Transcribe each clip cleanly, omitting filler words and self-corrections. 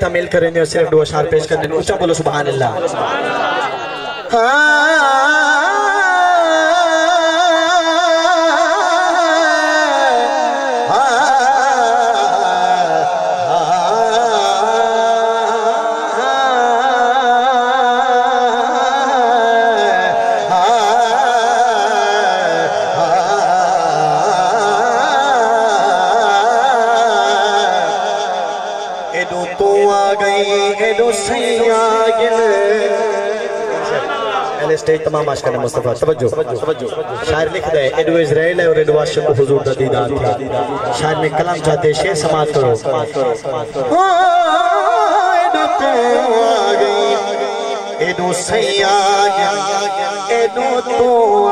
तमील करेंगे और सिर्फ 2 अशार पेश करने। ऊंचा बोलो सुभान अल्लाह। स्टेज तमाम आशिक ने मुस्तफा तवज्जो शायर लिख दे एडो इजराइल है और एडो आशिक हुजूर दा दीदार था। शायर में कलाम चाहते शेर समात करो। एडो तो आ गई एडो सैया एडो तो आ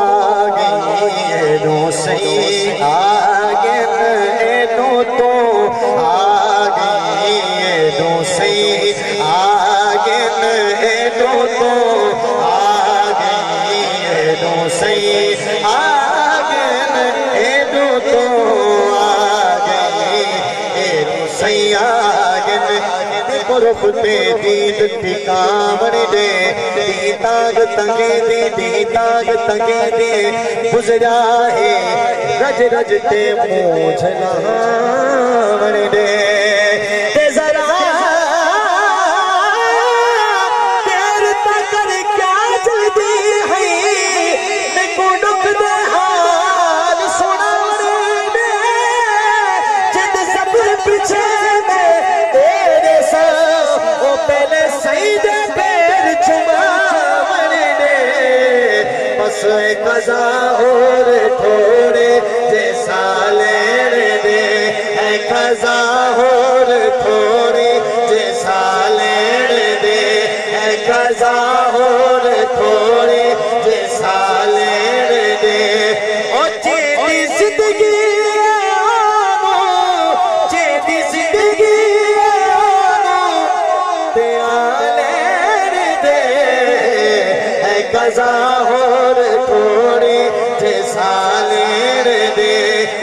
गई एडो सैया एडो तो आ गई एडो सैया एडो तो सही आगन एडो तो आगे एडो सही आगन पुरखते दीद टिकावण दे दीताग तंगे दे गुजरा है रज रज ते मोझलावण दे कज़ा और थोड़े जैसा लेने दे है कज़ा और थोड़े जैसा लेने दे है कज़ा और थोड़े जैसा लेने दे और जेदी जिंदगी दे है कज़ा और थोड़े जैसा लेने दे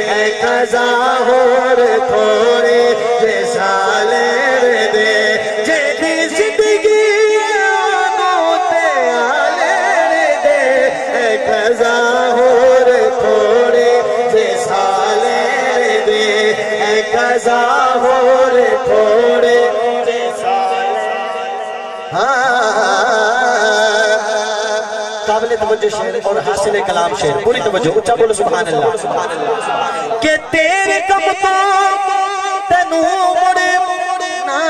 है कज़ा और थोड़े जैसा लेने दे जेदी जिंदगी ते लेने दे है कज़ा और थोड़े जैसा लेने दे है कज़ा और थोड़े जैसा। काबिल तवज्जो शेर और हासिल कलाम शेर पूरी तवज्जो ऊंचा बोलो सुभान अल्लाह। के तेरे कम तो तनु मुड़े ना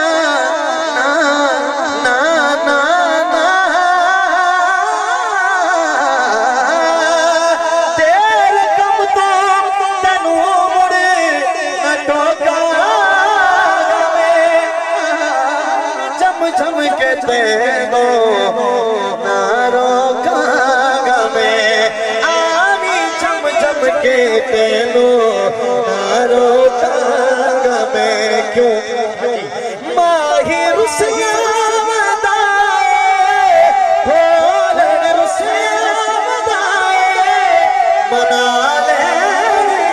ना ना ना तेरे कम तो तनु मुड़े न टोका में जम जम के तेनो के तेनो नारो तांग में क्यों माहिर रुसिया मदाए भोलन रुसिया मदाए मना ले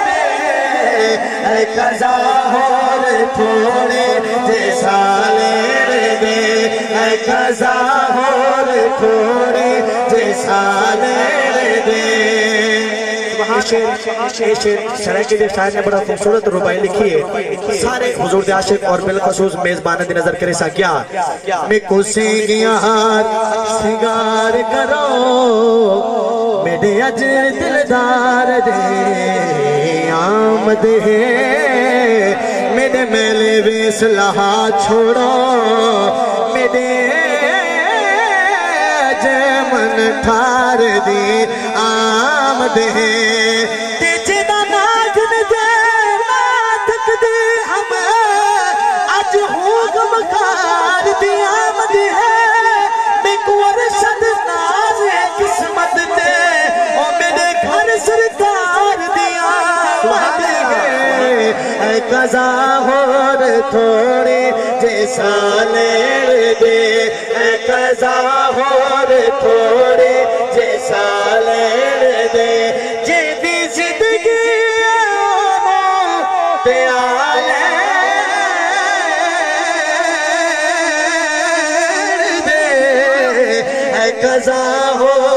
दे कज़ा और थोड़े जैसा लेने दे है कज़ा और थोड़े जैसा लेने दे। सराय के शायर ने बड़ा खूबसूरत रुबाई लिखी है। सारे हुजूर दे आशिक और बिलखसूस मेजबान दी नजर करे सा क्या मैं कुसे यार सिंगार करो मेरे अज दिलदार दे आमद है मेरे मेले वेस लहा छोड़ो मेरे मन ठार दी आमद है किस्मत दे और मेरे घर सरकार दिया कज़ा और थोड़े जैसा लेने दे कज़ा और थोड़े जैसा लेने दे जेदी जिंदगी ते आले रजा हो